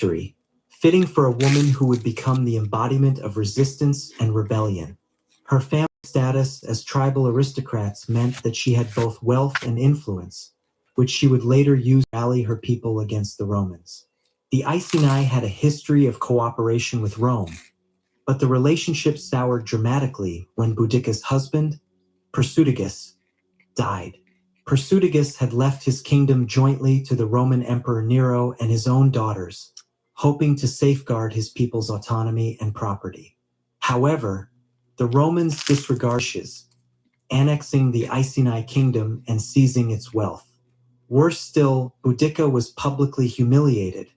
victory, fitting for a woman who would become the embodiment of resistance and rebellion. Her family status as tribal aristocrats meant that she had both wealth and influence, which she would later use to rally her people against the Romans. The Iceni had a history of cooperation with Rome, but the relationship soured dramatically when Boudicca's husband, Persutigus, died. Persutigus had left his kingdom jointly to the Roman Emperor Nero and his own daughters, hoping to safeguard his people's autonomy and property. However, the Romans disregarded wishes, annexing the Iceni kingdom and seizing its wealth. Worse still, Boudicca was publicly humiliated,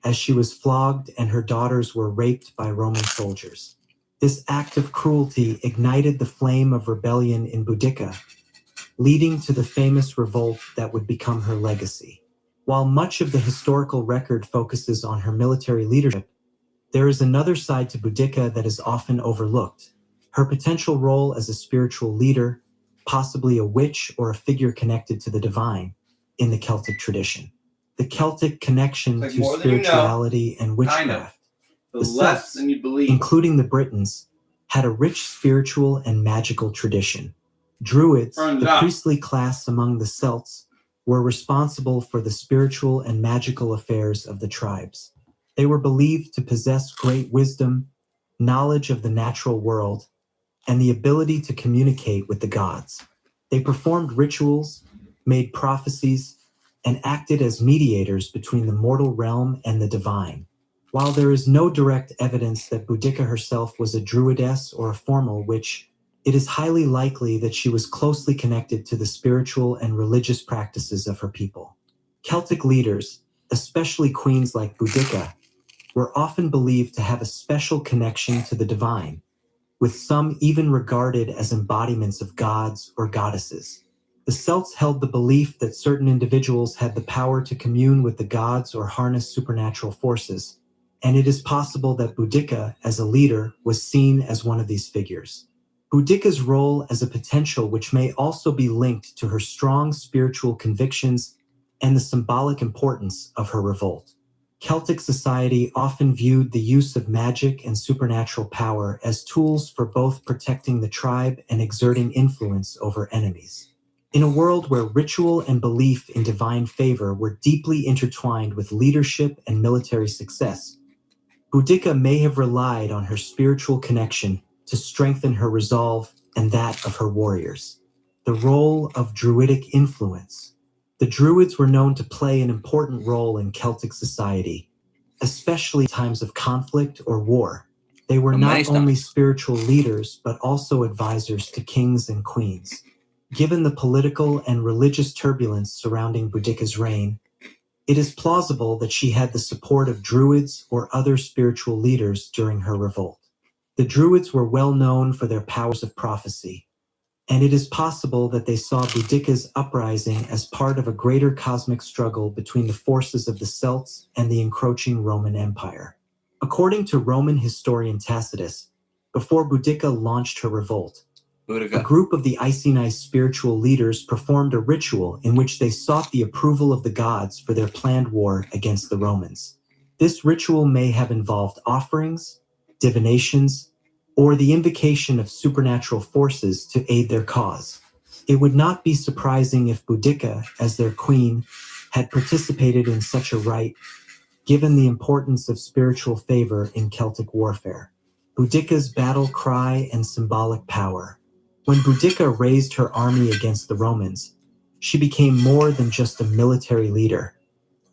as she was flogged and her daughters were raped by Roman soldiers. This act of cruelty ignited the flame of rebellion in Boudicca, leading to the famous revolt that would become her legacy. While much of the historical record focuses on her military leadership, there is another side to Boudicca that is often overlooked: her potential role as a spiritual leader, possibly a witch or a figure connected to the divine, in the Celtic tradition. The Celtic connection to spirituality and witchcraft, the Celts, including the Britons, had a rich spiritual and magical tradition. Druids, the priestly class among the Celts, were responsible for the spiritual and magical affairs of the tribes. They were believed to possess great wisdom, knowledge of the natural world, and the ability to communicate with the gods. They performed rituals, made prophecies, and acted as mediators between the mortal realm and the divine. While there is no direct evidence that Boudicca herself was a druidess or a formal witch, it is highly likely that she was closely connected to the spiritual and religious practices of her people. Celtic leaders, especially queens like Boudicca, were often believed to have a special connection to the divine, with some even regarded as embodiments of gods or goddesses. The Celts held the belief that certain individuals had the power to commune with the gods or harness supernatural forces, and it is possible that Boudicca, as a leader, was seen as one of these figures. Boudicca's role as a potential which may also be linked to her strong spiritual convictions and the symbolic importance of her revolt. Celtic society often viewed the use of magic and supernatural power as tools for both protecting the tribe and exerting influence over enemies. In a world where ritual and belief in divine favor were deeply intertwined with leadership and military success, Boudicca may have relied on her spiritual connection to strengthen her resolve and that of her warriors. The role of Druidic influence. The Druids were known to play an important role in Celtic society, especially in times of conflict or war. They were not only spiritual leaders, but also advisors to kings and queens. Given the political and religious turbulence surrounding Boudicca's reign, it is plausible that she had the support of Druids or other spiritual leaders during her revolt. The Druids were well known for their powers of prophecy, and it is possible that they saw Boudicca's uprising as part of a greater cosmic struggle between the forces of the Celts and the encroaching Roman Empire. According to Roman historian Tacitus, before Boudicca launched her revolt, a group of the Iceni spiritual leaders performed a ritual in which they sought the approval of the gods for their planned war against the Romans. This ritual may have involved offerings, divinations, or the invocation of supernatural forces to aid their cause. It would not be surprising if Boudicca, as their queen, had participated in such a rite, given the importance of spiritual favor in Celtic warfare. Boudicca's battle cry and symbolic power. When Boudicca raised her army against the Romans, she became more than just a military leader.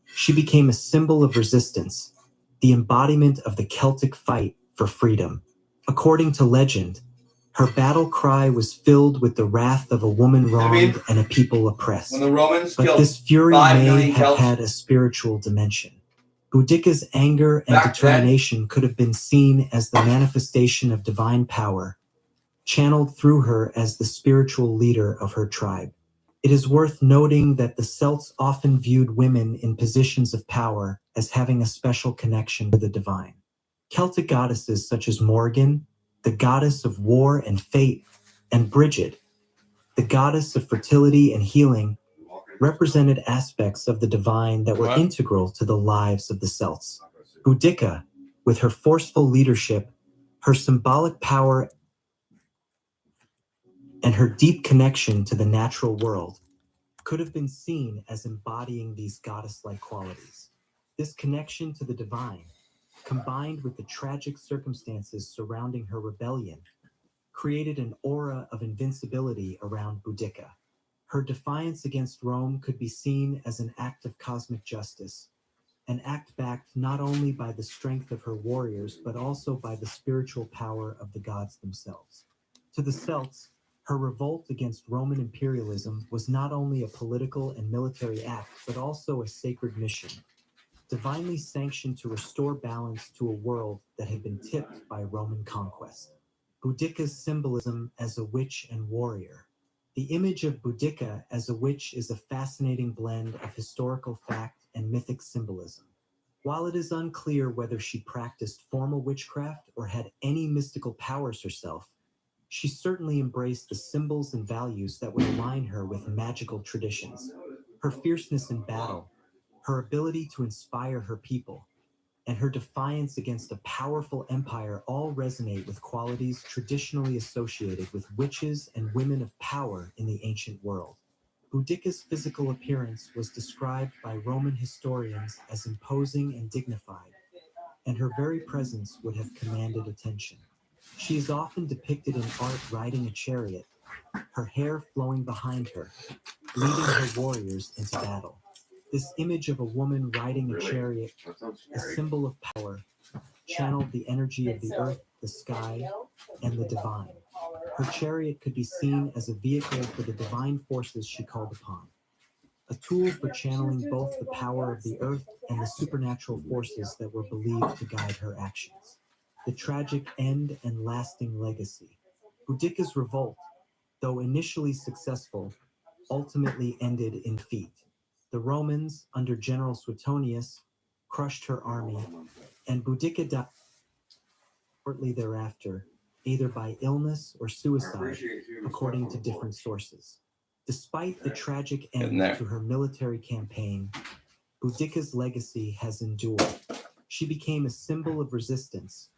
She became a symbol of resistance, the embodiment of the Celtic fight for freedom. According to legend, her battle cry was filled with the wrath of a woman wronged and a people oppressed. When the Romans but this fury may have had a spiritual dimension. Boudicca's anger and determination could have been seen as the manifestation of divine power, channeled through her as the spiritual leader of her tribe. It is worth noting that the Celts often viewed women in positions of power as having a special connection to the divine. Celtic goddesses such as Morgan, the goddess of war and fate, and Brigid, the goddess of fertility and healing, represented aspects of the divine that were integral to the lives of the Celts. Boudica, with her forceful leadership, her symbolic power, and her deep connection to the natural world, could have been seen as embodying these goddess-like qualities. This connection to the divine, combined with the tragic circumstances surrounding her rebellion, created an aura of invincibility around Boudica. Her defiance against Rome could be seen as an act of cosmic justice, an act backed not only by the strength of her warriors, but also by the spiritual power of the gods themselves. To the Celts, her revolt against Roman imperialism was not only a political and military act, but also a sacred mission, divinely sanctioned to restore balance to a world that had been tipped by Roman conquest. Boudica's symbolism as a witch and warrior. The image of Boudica as a witch is a fascinating blend of historical fact and mythic symbolism. While it is unclear whether she practiced formal witchcraft or had any mystical powers herself, she certainly embraced the symbols and values that would align her with magical traditions. Her fierceness in battle, her ability to inspire her people, and her defiance against a powerful empire all resonate with qualities traditionally associated with witches and women of power in the ancient world. Boudica's physical appearance was described by Roman historians as imposing and dignified, and her very presence would have commanded attention. She is often depicted in art riding a chariot, her hair flowing behind her, leading her warriors into battle. This image of a woman riding a chariot, a symbol of power, channeled the energy of the earth, the sky, and the divine. Her chariot could be seen as a vehicle for the divine forces she called upon, a tool for channeling both the power of the earth and the supernatural forces that were believed to guide her actions. The tragic end and lasting legacy. Boudica's revolt, though initially successful, ultimately ended in defeat. The Romans, under General Suetonius, crushed her army, and Boudica died shortly thereafter, either by illness or suicide, according to different sources. Despite the tragic end to her military campaign, Boudica's legacy has endured. She became a symbol of resistance,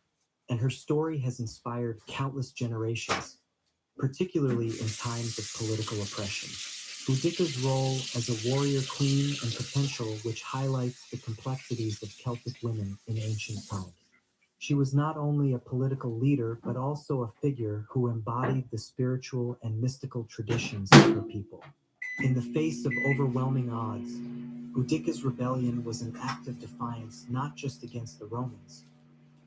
and her story has inspired countless generations, particularly in times of political oppression. Boudica's role as a warrior queen and potential which highlights the complexities of Celtic women in ancient times. She was not only a political leader, but also a figure who embodied the spiritual and mystical traditions of her people. In the face of overwhelming odds, Boudica's rebellion was an act of defiance not just against the Romans,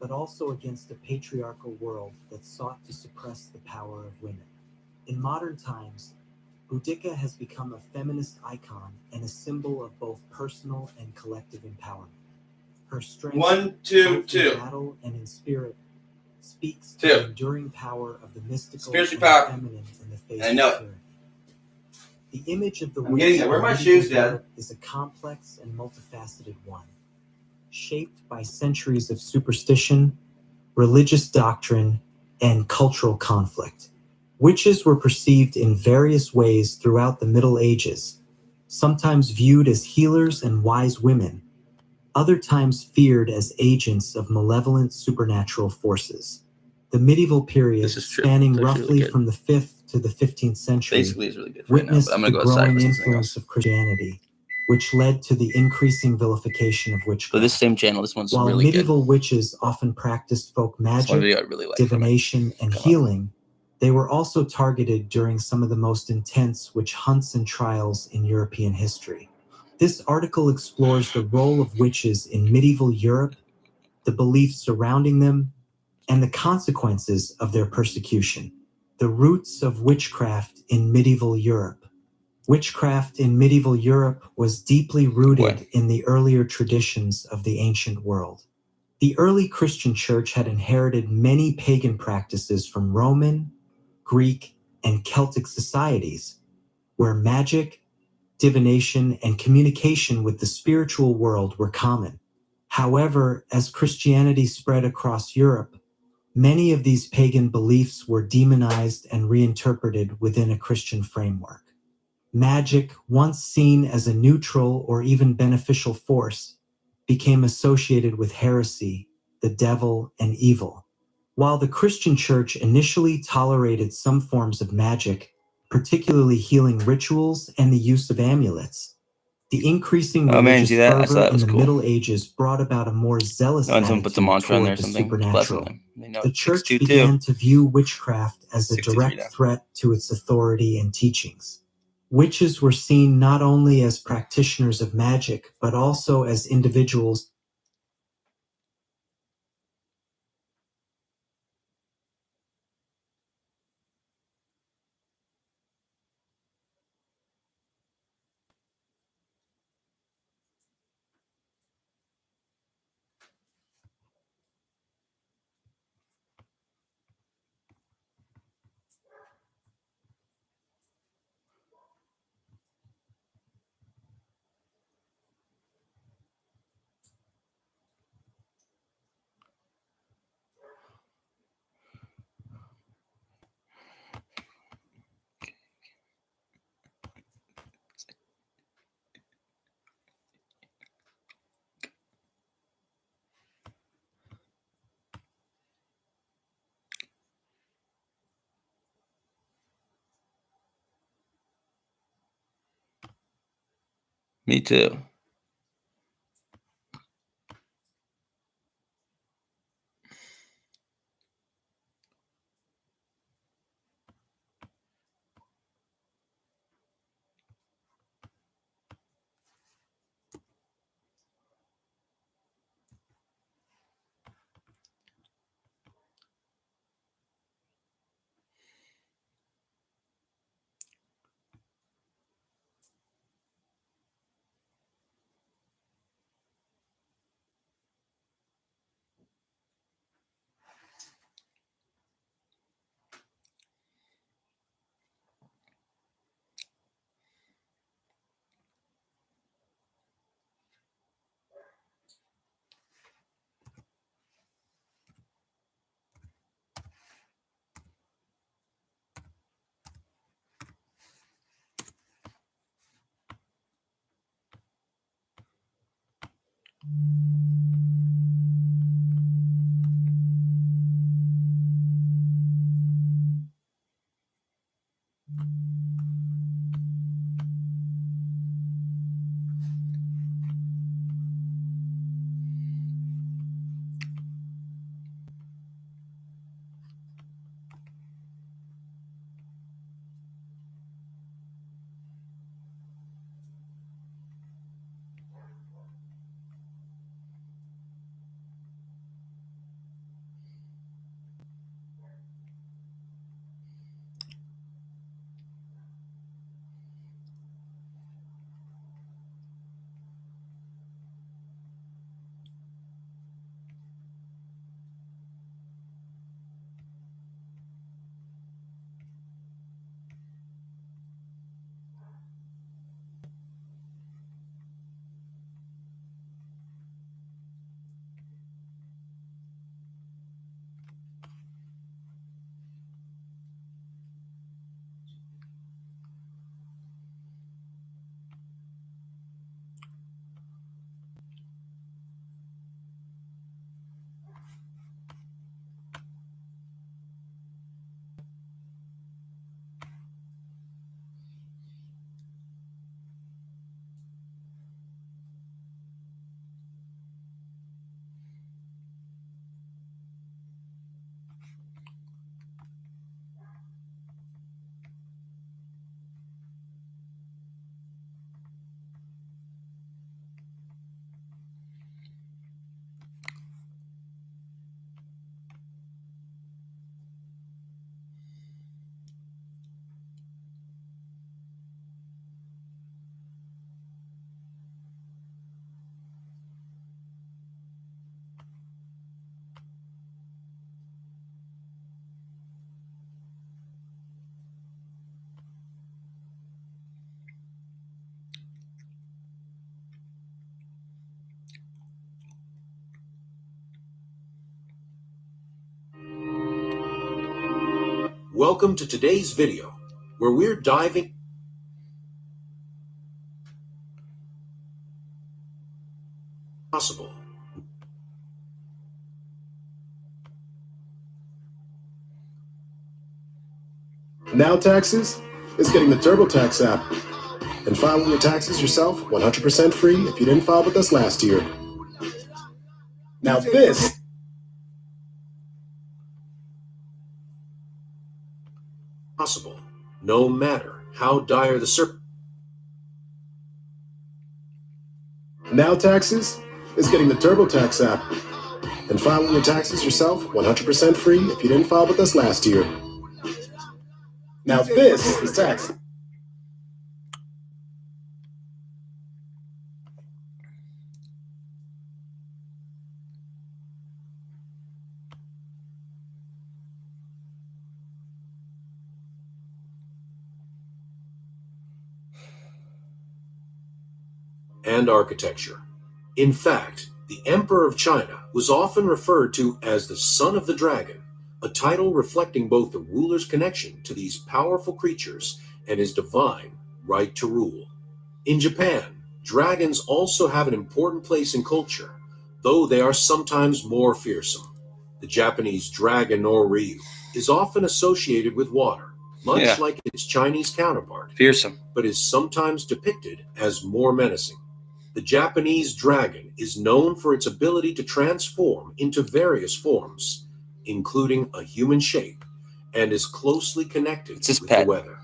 but also against a patriarchal world that sought to suppress the power of women. In modern times, Boudica has become a feminist icon and a symbol of both personal and collective empowerment. Her strength, both in battle and in spirit, speaks to the enduring power of the mystical and the feminine in the face of tyranny. The image of the witch is a complex and multifaceted one, shaped by centuries of superstition, religious doctrine, and cultural conflict. Witches were perceived in various ways throughout the Middle Ages, sometimes viewed as healers and wise women, other times feared as agents of malevolent supernatural forces. The medieval period, spanning roughly from the 5th to the 15th century, is really good witnessed right now, the growing influence of Christianity, which led to the increasing vilification of witchcraft. So this same channel, this one's While really medieval good. witches often practiced folk magic, Really like divination, and healing, they were also targeted during some of the most intense witch hunts and trials in European history. This article explores the role of witches in medieval Europe, the beliefs surrounding them, and the consequences of their persecution. The roots of witchcraft in medieval Europe. Witchcraft in medieval Europe was deeply rooted in the earlier traditions of the ancient world. The early Christian church had inherited many pagan practices from Roman, Greek, and Celtic societies, where magic, divination, and communication with the spiritual world were common. However, as Christianity spread across Europe, many of these pagan beliefs were demonized and reinterpreted within a Christian framework. Magic, once seen as a neutral or even beneficial force, became associated with heresy, the devil, and evil. While the Christian Church initially tolerated some forms of magic, particularly healing rituals and the use of amulets, the increasing religious fervor in the Middle Ages brought about a more zealous attitude toward the supernatural. The Church began to view witchcraft as a direct threat to its authority and teachings. Witches were seen not only as practitioners of magic, but also as individuals. Me too. Welcome to today's video, where we're diving. possible. Now Taxes is getting the TurboTax app and filing your taxes yourself 100% free if you didn't file with us last year. Now this Possible, no matter how dire the Now Taxes is getting the TurboTax app and filing your taxes yourself 100% free if you didn't file with us last year. Now this is tax. and architecture. In fact, the Emperor of China was often referred to as the Son of the Dragon, a title reflecting both the ruler's connection to these powerful creatures and his divine right to rule. In Japan, dragons also have an important place in culture, though they are sometimes more fearsome. The Japanese dragon or Ryu is often associated with water, much like its Chinese counterpart, Fearsome. but is sometimes depicted as more menacing. The Japanese dragon is known for its ability to transform into various forms, including a human shape, and is closely connected It's his with pet. the weather.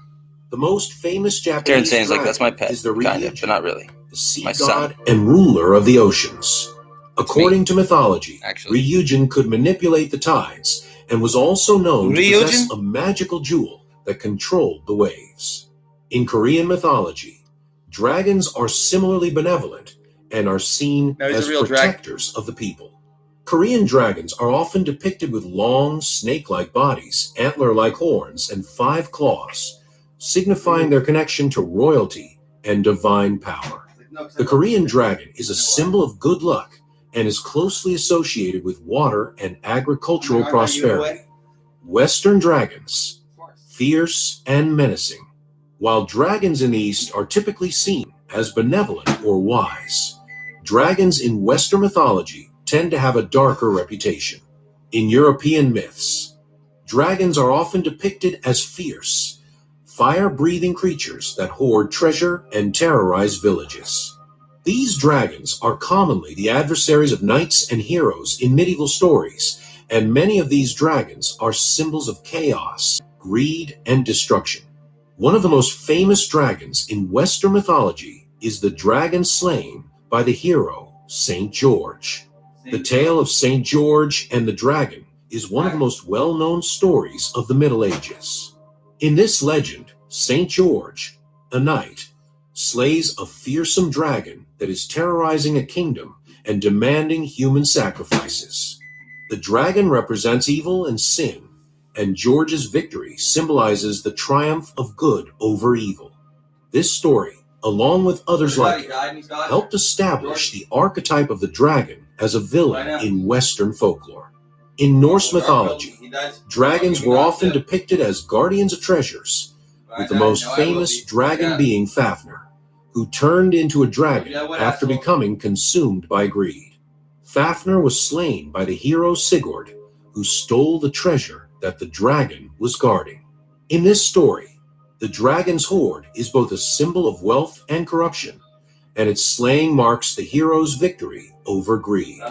The most famous Taran Japanese saying dragon that's my pet, is the kind of, Ryujin, but not really. the sea My god son. and ruler of the oceans. According to mythology, Actually. Ryujin could manipulate the tides and was also known to possess Ryujin? a magical jewel that controlled the waves. In Korean mythology, dragons are similarly benevolent and are seen No, he's a as real protectors of the people. Korean dragons are often depicted with long, snake-like bodies, antler-like horns, and 5 claws, signifying their connection to royalty and divine power. The Korean dragon is a symbol of good luck and is closely associated with water and agricultural prosperity. Western dragons, fierce and menacing, while dragons in the East are typically seen as benevolent or wise. Dragons in Western mythology tend to have a darker reputation. In European myths, dragons are often depicted as fierce, fire-breathing creatures that hoard treasure and terrorize villages. These dragons are commonly the adversaries of knights and heroes in medieval stories, and many of these dragons are symbols of chaos, greed, and destruction. One of the most famous dragons in Western mythology is the dragon slain by the hero Saint George. The tale of Saint George and the dragon is one of the most well-known stories of the Middle Ages. In this legend, Saint George, a knight, slays a fearsome dragon that is terrorizing a kingdom and demanding human sacrifices. The dragon represents evil and sin, and George's victory symbolizes the triumph of good over evil. This story, along with others like it, helped establish the archetype of the dragon as a villain in Western folklore. In Norse mythology, dragons were often depicted as guardians of treasures, with the most famous dragon being Fafnir, who turned into a dragon after becoming consumed by greed. Fafnir was slain by the hero Sigurd, who stole the treasure that the dragon was guarding. In this story, the dragon's hoard is both a symbol of wealth and corruption, and its slaying marks the hero's victory over greed.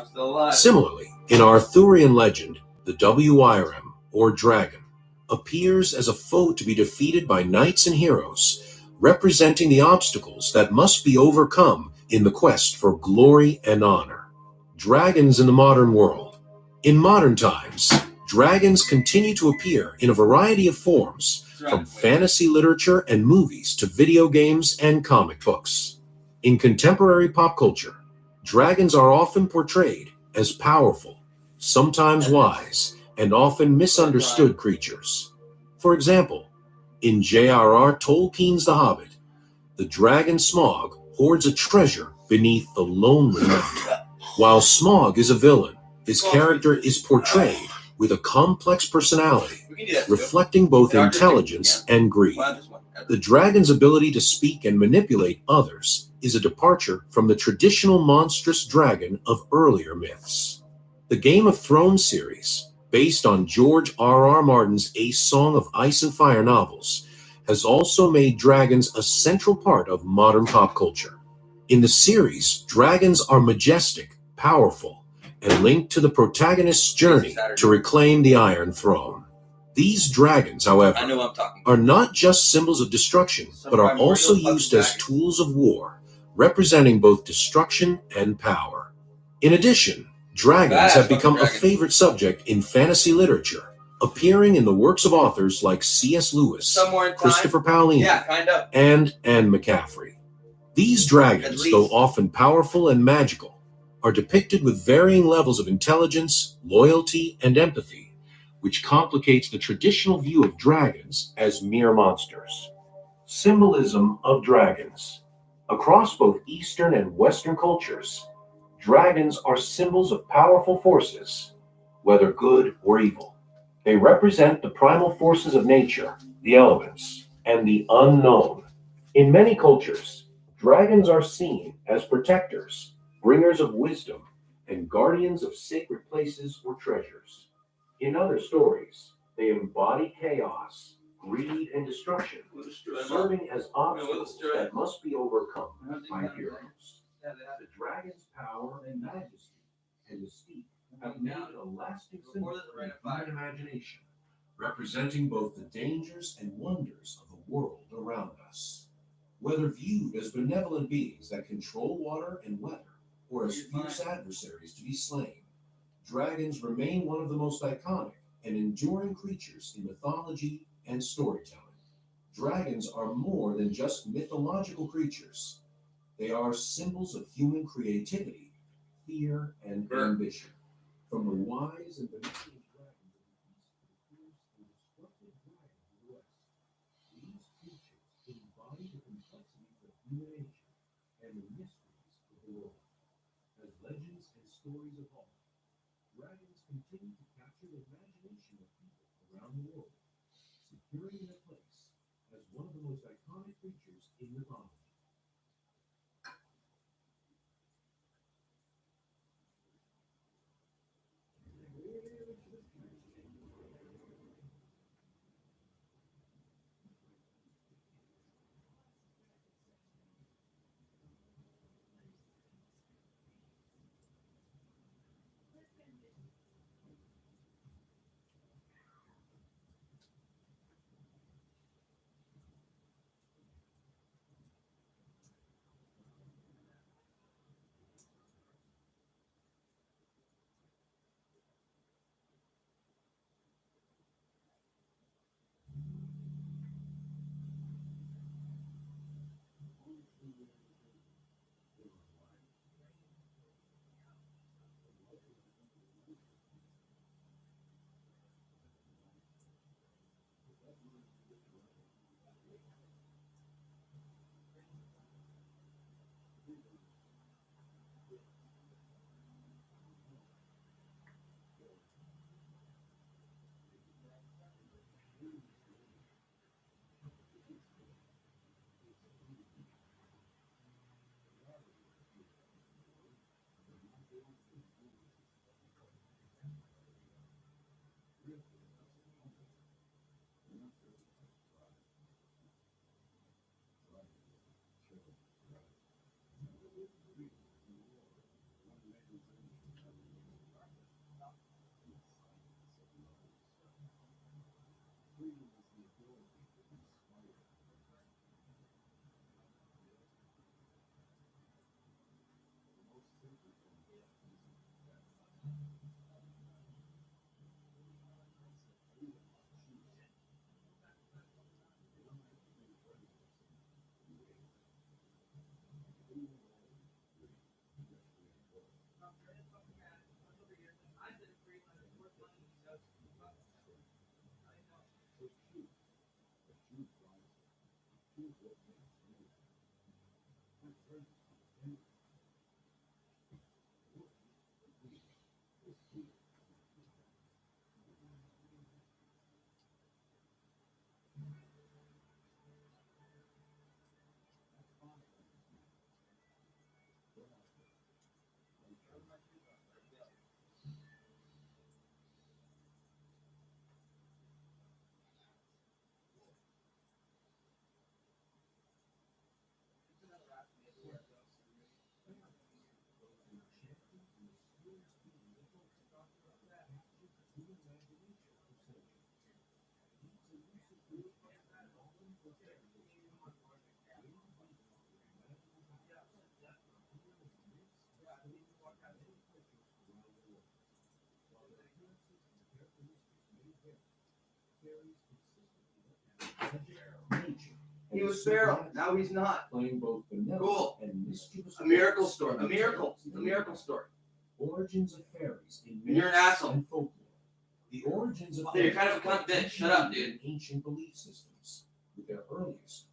Similarly, in Arthurian legend, the WIRM, or dragon, appears as a foe to be defeated by knights and heroes, representing the obstacles that must be overcome in the quest for glory and honor. Dragons in the modern world. In modern times, dragons continue to appear in a variety of forms, from fantasy literature and movies to video games and comic books. In contemporary pop culture, dragons are often portrayed as powerful, sometimes wise, and often misunderstood creatures. For example, in J.R.R. Tolkien's The Hobbit, the dragon Smaug hoards a treasure beneath the lonely mountain. While Smaug is a villain, his character is portrayed with a complex personality, reflecting both intelligence and greed. The dragon's ability to speak and manipulate others is a departure from the traditional monstrous dragon of earlier myths. The Game of Thrones series, based on George R.R. Martin's A Song of Ice and Fire novels, has also made dragons a central part of modern pop culture. In the series, dragons are majestic, powerful, and linked to the protagonist's journey to reclaim the Iron Throne. These dragons, however, are not just symbols of destruction, but are also used as tools of war, representing both destruction and power. In addition, dragons have become a favorite subject in fantasy literature, appearing in the works of authors like C.S. Lewis, Christopher Paolini, and Anne McCaffrey. These dragons, though often powerful and magical, are depicted with varying levels of intelligence, loyalty, and empathy, which complicates the traditional view of dragons as mere monsters. Symbolism of dragons. Across both Eastern and Western cultures, dragons are symbols of powerful forces, whether good or evil. They represent the primal forces of nature, the elements, and the unknown. In many cultures, dragons are seen as protectors, bringers of wisdom, and guardians of sacred places or treasures. In other stories, they embody chaos, greed, and destruction, serving as obstacles that must be overcome by heroes. The dragon's power and majesty and mystique have made it a lasting symbol in human imagination, representing both the dangers and wonders of the world around us. Whether viewed as benevolent beings that control water and weather, or as fierce adversaries to be slain, dragons remain one of the most iconic and enduring creatures in mythology and storytelling. Dragons are more than just mythological creatures. They are symbols of human creativity, fear, and ambition. From the wise and benevolent dragons of the East to the fierce and destructive dragons of the West, these creatures embody the complexities of human nature and the mysteries of the world. As legends and stories evolve, dragons continue to capture the imagination of people around the world, securing their place as one of the most iconic creatures in mythology. He was feral. Now he's not. Playing both Cool. and mischievous A miracle story. A miracle. A miracle story. Origins of fairies in And you're an asshole. and folklore. The origins of Dude, you're kind of a cunt bitch. Shut up, dude. ancient belief systems, with their earliest